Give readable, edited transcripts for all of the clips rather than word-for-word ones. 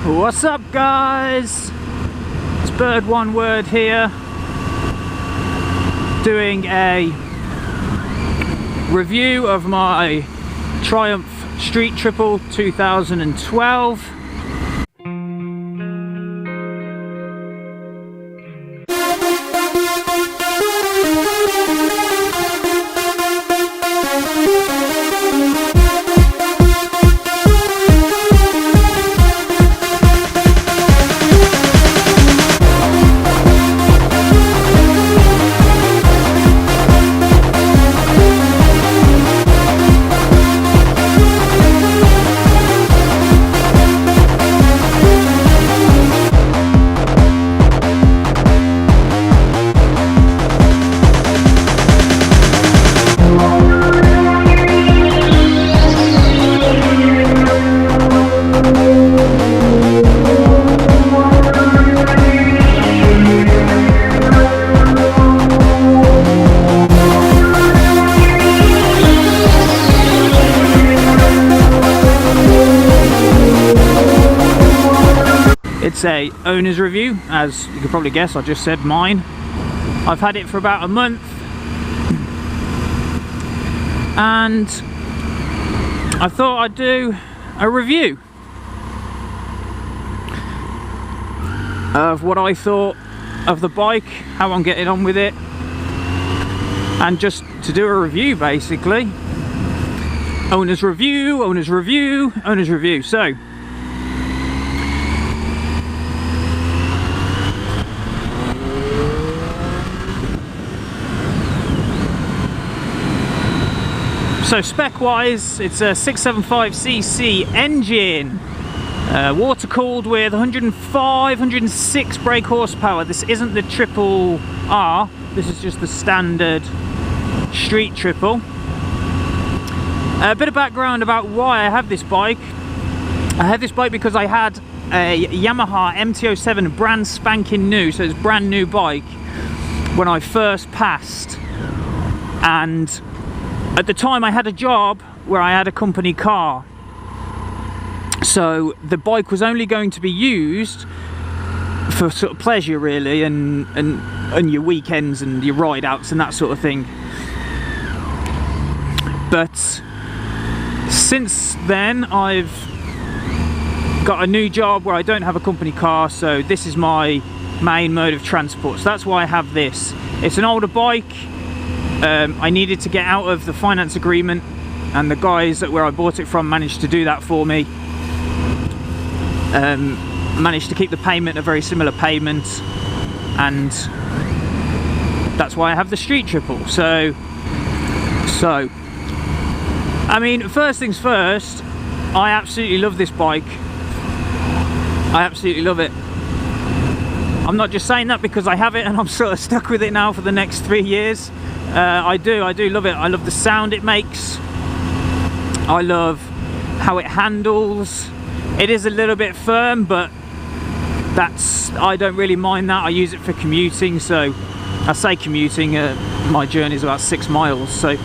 What's up, guys? It's Bird One Word here, doing a review of my Triumph Street Triple 2012. It's a owner's review, as you can probably guess. I just said mine. I've had it for about a month, and I thought I'd do a review of what I thought of the bike, how I'm getting on with it, and just to do a review basically. Owner's review, owner's review, owner's review. So spec wise, it's a 675cc engine, water cooled with 105, 106 brake horsepower. This isn't the Triple R, this is just the standard Street Triple. A bit of background about why I have this bike. I have this bike because I had a Yamaha MT-07 brand spanking new, so it's a brand new bike when I first passed, and at the time I had a job where I had a company car, so the bike was only going to be used for sort of pleasure really, and your weekends and your ride outs and that sort of thing. But since then I've got a new job where I don't have a company car, so this is my main mode of transport. So that's why I have this. It's an older bike. I needed to get out of the finance agreement, and the guys where I bought it from managed to do that for me. Managed to keep the payment a very similar payment, and that's why I have the Street Triple. So I mean, first things first, I absolutely love this bike. I absolutely love it. I'm not just saying that because I have it and I'm sort of stuck with it now for the next 3 years. I do love it. I love the sound it makes. I love how it handles. It is a little bit firm, but I don't really mind that. I use it for commuting, so I say commuting, my journey is about 6 miles, so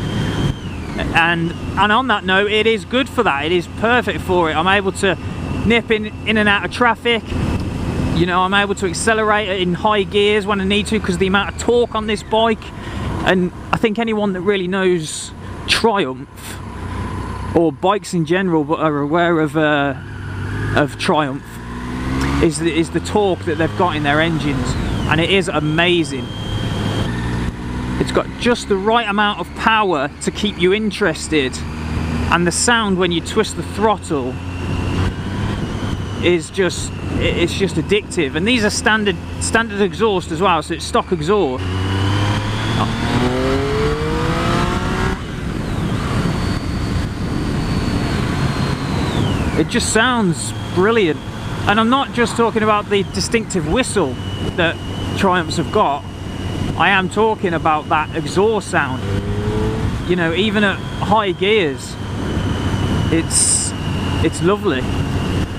and on that note, it is good for that. It is perfect for it. I'm able to nip in and out of traffic. You know, I'm able to accelerate in high gears when I need to because of the amount of torque on this bike. And I think anyone that really knows Triumph or bikes in general but are aware of Triumph is the torque that they've got in their engines, and it is amazing. It's got just the right amount of power to keep you interested, and the sound when you twist the throttle is just addictive. And these are standard exhaust as well, so it's stock exhaust. It just sounds brilliant. And I'm not just talking about the distinctive whistle that Triumphs have got. I am talking about that exhaust sound. You know, even at high gears, it's lovely.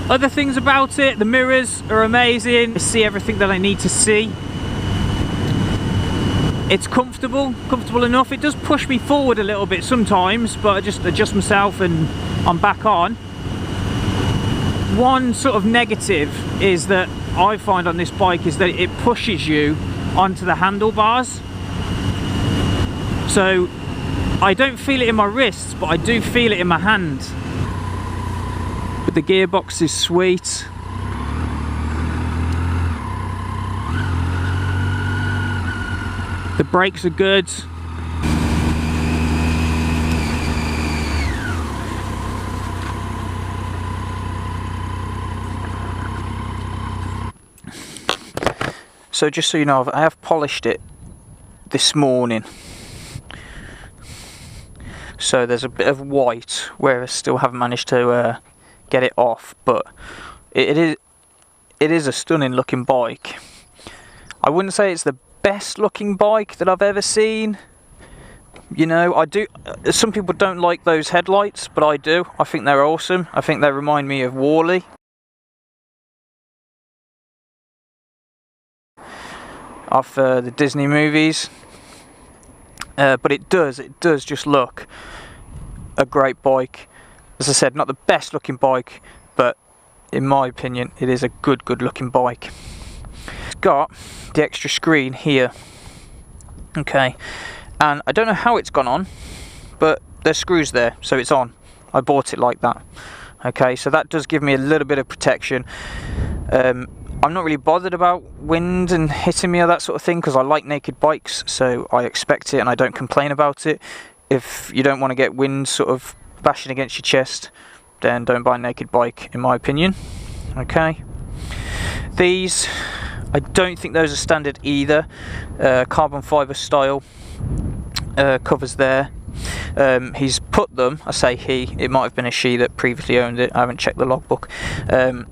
Other things about it, the mirrors are amazing. I see everything that I need to see. It's comfortable enough. It does push me forward a little bit sometimes, but I just adjust myself and I'm back on. one sort of negative is that I find on this bike is that it pushes you onto the handlebars. So I don't feel it in my wrists, but I do feel it in my hand. But the gearbox is sweet. The brakes are good. So just so you know, I have polished it this morning. So there's a bit of white where I still haven't managed to get it off, but it is a stunning looking bike. I wouldn't say it's the best looking bike that I've ever seen. You know, some people don't like those headlights, but I do. I think they're awesome. I think they remind me of Wall-E. Off the Disney movies. But it does just look a great bike. As I said, not the best looking bike, but in my opinion it is a good looking bike. It's got the extra screen here, okay, and I don't know how it's gone on, but there's screws there, so it's on. I bought it like that, okay, so that does give me a little bit of protection. I'm not really bothered about wind and hitting me or that sort of thing, because I like naked bikes, so I expect it and I don't complain about it. If you don't want to get wind sort of bashing against your chest, then don't buy a naked bike, in my opinion. Okay, these, I don't think those are standard either. Carbon fibre style covers there. He's put them, I say he, it might have been a she that previously owned it, I haven't checked the logbook.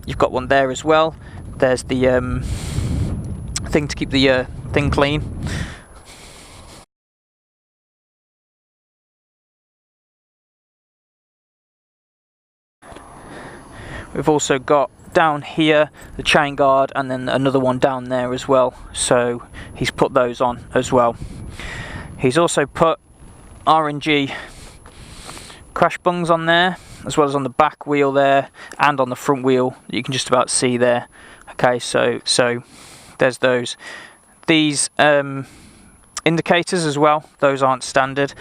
You've got one there as well. There's the thing to keep the thing clean. We've also got down here the chain guard, and then another one down there as well, so he's put those on as well. He's also put R&G crash bungs on there, as well as on the back wheel there and on the front wheel, you can just about see there. Okay, so there's those. These indicators as well, those aren't standard.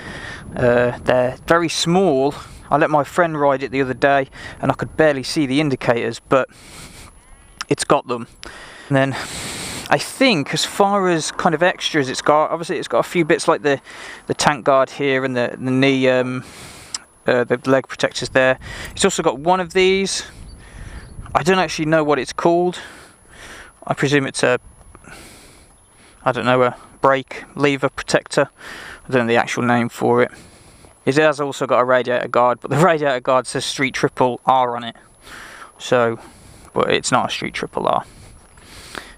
They're very small. I let my friend ride it the other day and I could barely see the indicators, but it's got them. And then I think as far as kind of extras it's got, obviously it's got a few bits like the tank guard here and the knee, the leg protectors there. It's also got one of these. I don't actually know what it's called. I presume it's a brake lever protector. I don't know the actual name for it. It has also got a radiator guard, but the radiator guard says Street Triple R on it. So, but it's not a Street Triple R.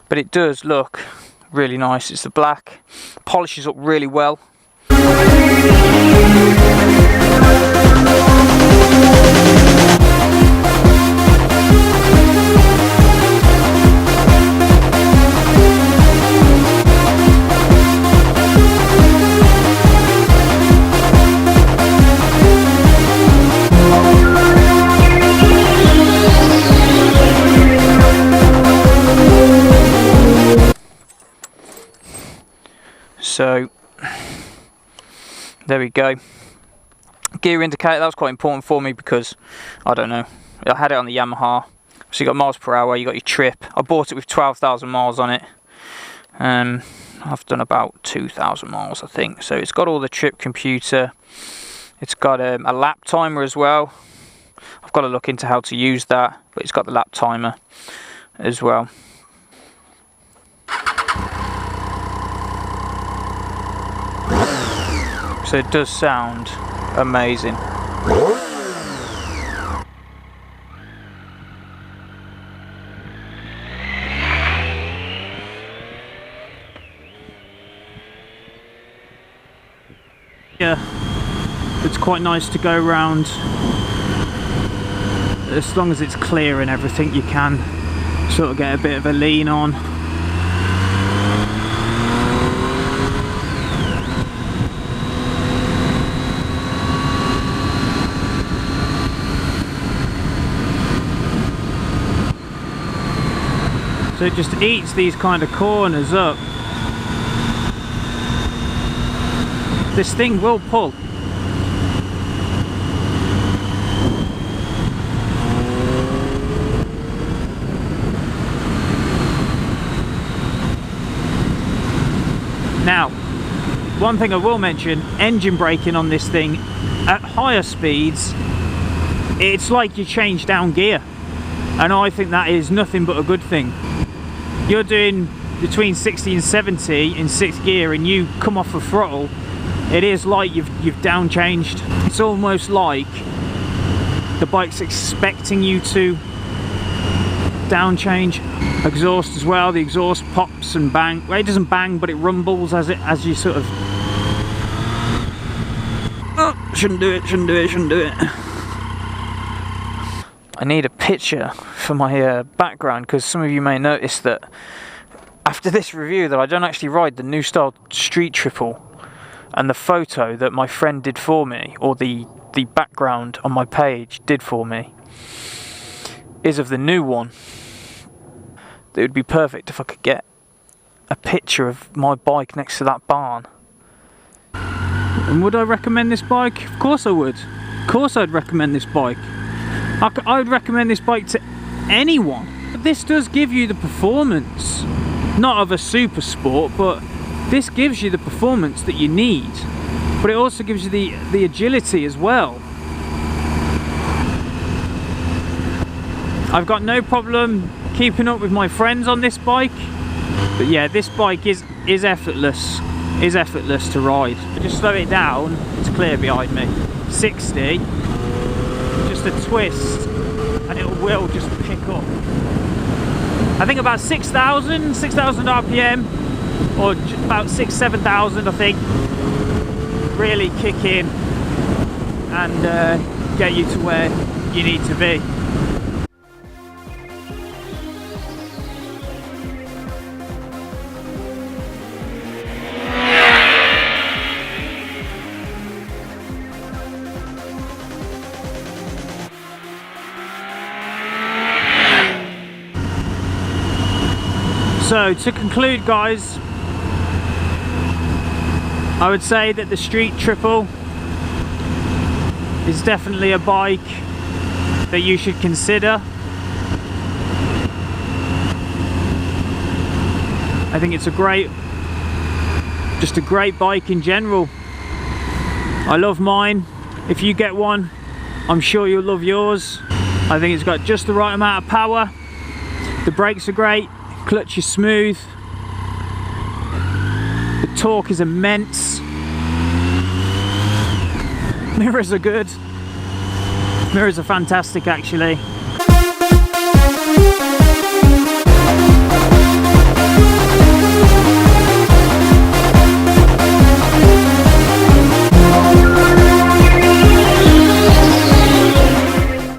But it does look really nice. It's the black. Polishes up really well. So there we go. Gear indicator, that was quite important for me because I don't know, I had it on the Yamaha. So you got miles per hour, you got your trip. I bought it with 12,000 miles on it. I've done about 2,000 miles I think. So it's got all the trip computer. It's got a lap timer as well. I've got to look into how to use that, but it's got the lap timer as well. So it does sound amazing. Yeah, it's quite nice to go around. As long as it's clear and everything, you can sort of get a bit of a lean on. So it just eats these kind of corners up. This thing will pull. Now, one thing I will mention, engine braking on this thing at higher speeds, it's like you change down gear, and I think that is nothing but a good thing. You're doing between 60 and 70 in 6th gear and you come off the throttle, it is like you've down changed. It's almost like the bike's expecting you to down change. Exhaust as well, the exhaust pops and bang. Well, it doesn't bang, but it rumbles as you sort of, oh, shouldn't do it. I need a picture for my background, because some of you may notice that after this review that I don't actually ride the new style Street Triple, and the photo that my friend did for me, or the background on my page did for me, is of the new one. It would be perfect if I could get a picture of my bike next to that barn. And would I recommend this bike? Of course I would. Of course I'd recommend this bike. I would recommend this bike to anyone. This does give you the performance, not of a super sport, but this gives you the performance that you need. But it also gives you the agility as well. I've got no problem keeping up with my friends on this bike, but yeah, this bike is effortless to ride. I just slow it down, it's clear behind me. 60, just a twist and it will just pick up. I think about 6,000 RPM, or about 7,000 I think, really kick in and get you to where you need to be. So to conclude, guys, I would say that the Street Triple is definitely a bike that you should consider. I think it's just a great bike in general. I love mine. If you get one, I'm sure you'll love yours. I think it's got just the right amount of power. The brakes are great. Clutch is smooth, the torque is immense, mirrors are good, mirrors are fantastic actually.